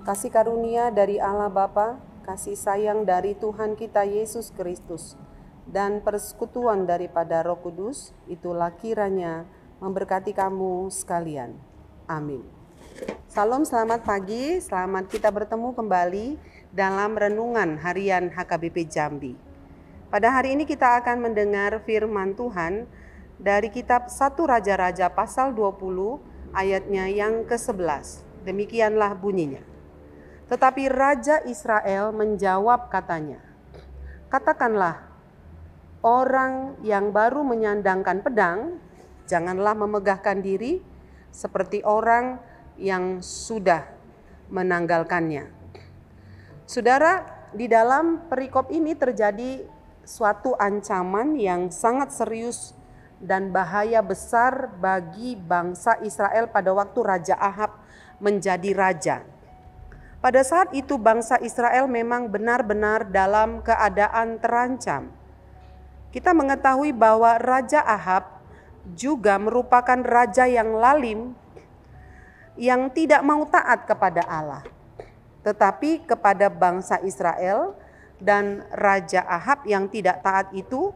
Kasih karunia dari Allah Bapa, kasih sayang dari Tuhan kita Yesus Kristus, dan persekutuan daripada Roh Kudus, itulah kiranya memberkati kamu sekalian. Amin. Salam, selamat pagi, selamat kita bertemu kembali dalam renungan harian HKBP Jambi. Pada hari ini kita akan mendengar firman Tuhan dari kitab 1 Raja-Raja pasal 20 ayatnya yang ke-11. Demikianlah bunyinya. Tetapi Raja Israel menjawab katanya, katakanlah, orang yang baru menyandangkan pedang, janganlah memegahkan diri seperti orang yang sudah menanggalkannya. Saudara, di dalam perikop ini terjadi suatu ancaman yang sangat serius dan bahaya besar bagi bangsa Israel pada waktu Raja Ahab menjadi raja. Pada saat itu bangsa Israel memang benar-benar dalam keadaan terancam. Kita mengetahui bahwa Raja Ahab juga merupakan raja yang lalim, yang tidak mau taat kepada Allah. Tetapi kepada bangsa Israel dan Raja Ahab yang tidak taat itu,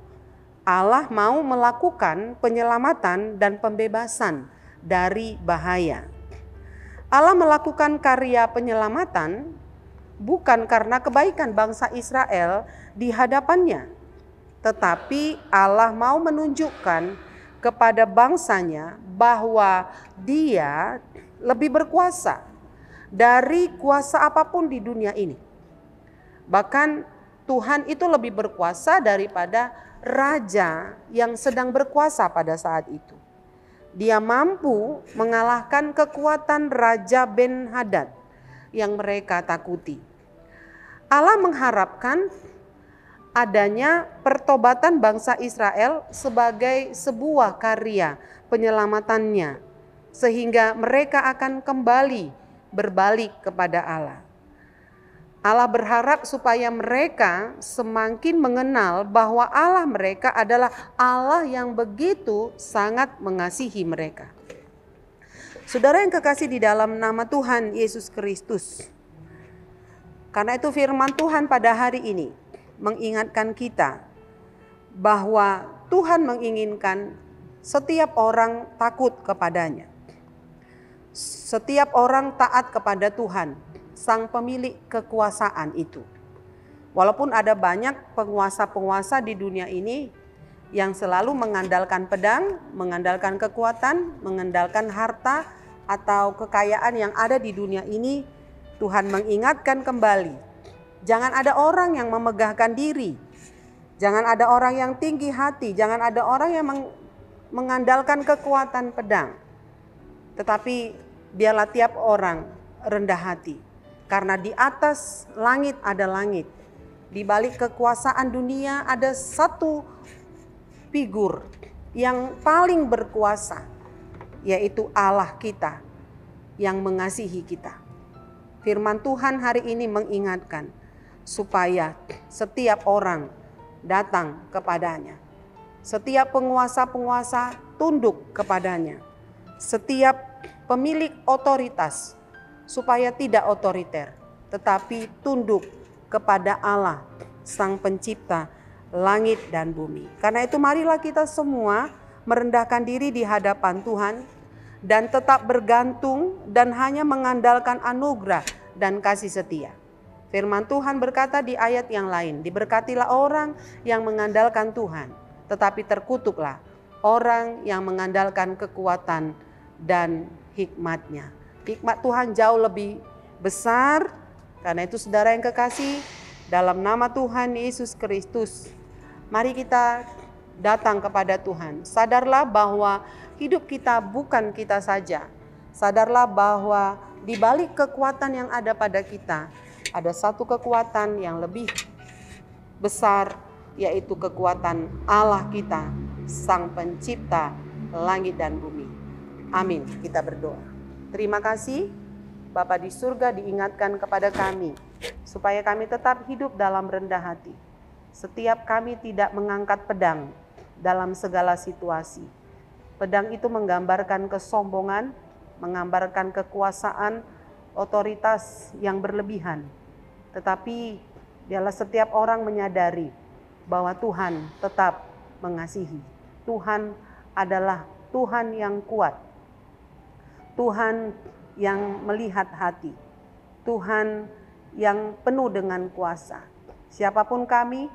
Allah mau melakukan penyelamatan dan pembebasan dari bahaya. Allah melakukan karya penyelamatan bukan karena kebaikan bangsa Israel di hadapannya, tetapi Allah mau menunjukkan kepada bangsanya bahwa Dia lebih berkuasa dari kuasa apapun di dunia ini. Bahkan Tuhan itu lebih berkuasa daripada raja yang sedang berkuasa pada saat itu. Dia mampu mengalahkan kekuatan Raja Ben-Hadad yang mereka takuti. Allah mengharapkan adanya pertobatan bangsa Israel sebagai sebuah karya penyelamatannya, sehingga mereka akan kembali berbalik kepada Allah. Allah berharap supaya mereka semakin mengenal bahwa Allah mereka adalah Allah yang begitu sangat mengasihi mereka. Saudara yang kekasih di dalam nama Tuhan Yesus Kristus, karena itu firman Tuhan pada hari ini mengingatkan kita bahwa Tuhan menginginkan setiap orang takut kepadanya. Setiap orang taat kepada Tuhan, Sang pemilik kekuasaan itu. Walaupun ada banyak penguasa-penguasa di dunia ini yang selalu mengandalkan pedang, mengandalkan kekuatan, mengandalkan harta atau kekayaan yang ada di dunia ini, Tuhan mengingatkan kembali, jangan ada orang yang memegahkan diri, jangan ada orang yang tinggi hati, jangan ada orang yang mengandalkan kekuatan pedang. Tetapi biarlah tiap orang rendah hati. Karena di atas langit ada langit, di balik kekuasaan dunia ada satu figur yang paling berkuasa, yaitu Allah kita, yang mengasihi kita. Firman Tuhan hari ini mengingatkan supaya setiap orang datang kepadanya. Setiap penguasa-penguasa tunduk kepadanya. Setiap pemilik otoritas supaya tidak otoriter, tetapi tunduk kepada Allah, Sang Pencipta langit dan bumi. Karena itu marilah kita semua merendahkan diri di hadapan Tuhan dan tetap bergantung dan hanya mengandalkan anugerah dan kasih setia. Firman Tuhan berkata di ayat yang lain, diberkatilah orang yang mengandalkan Tuhan, tetapi terkutuklah orang yang mengandalkan kekuatan dan hikmatnya. Hikmat Tuhan jauh lebih besar. Karena itu saudara yang kekasih, dalam nama Tuhan Yesus Kristus, mari kita datang kepada Tuhan. Sadarlah bahwa hidup kita bukan kita saja. Sadarlah bahwa di balik kekuatan yang ada pada kita, ada satu kekuatan yang lebih besar, yaitu kekuatan Allah kita, Sang Pencipta langit dan bumi. Amin. Kita berdoa. Terima kasih Bapa di surga, diingatkan kepada kami supaya kami tetap hidup dalam rendah hati. Setiap kami tidak mengangkat pedang dalam segala situasi. Pedang itu menggambarkan kesombongan, menggambarkan kekuasaan, otoritas yang berlebihan. Tetapi biarlah setiap orang menyadari bahwa Tuhan tetap mengasihi. Tuhan adalah Tuhan yang kuat. Tuhan yang melihat hati. Tuhan yang penuh dengan kuasa. Siapapun kami,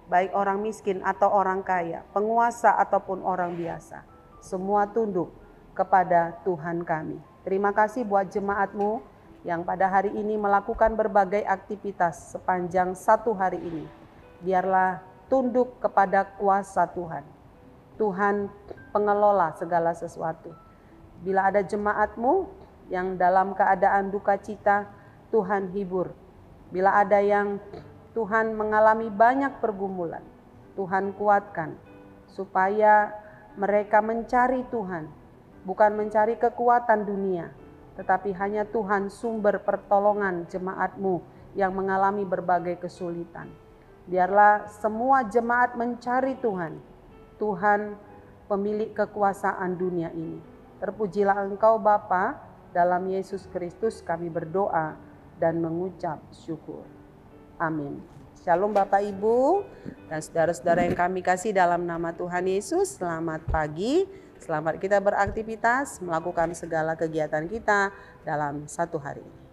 baik orang miskin atau orang kaya, penguasa ataupun orang biasa, semua tunduk kepada Tuhan kami. Terima kasih buat jemaat-Mu yang pada hari ini melakukan berbagai aktivitas sepanjang satu hari ini. Biarlah tunduk kepada kuasa Tuhan. Tuhan pengelola segala sesuatu. Bila ada jemaat-Mu yang dalam keadaan duka cita, Tuhan hibur. Bila ada yang Tuhan mengalami banyak pergumulan, Tuhan kuatkan supaya mereka mencari Tuhan, bukan mencari kekuatan dunia, tetapi hanya Tuhan sumber pertolongan jemaat-Mu yang mengalami berbagai kesulitan. Biarlah semua jemaat mencari Tuhan, Tuhan pemilik kekuasaan dunia ini. Terpujilah Engkau Bapa, dalam Yesus Kristus kami berdoa dan mengucap syukur. Amin. Shalom Bapak Ibu dan saudara-saudara yang kami kasih dalam nama Tuhan Yesus. Selamat pagi, selamat kita beraktivitas, melakukan segala kegiatan kita dalam satu hari ini.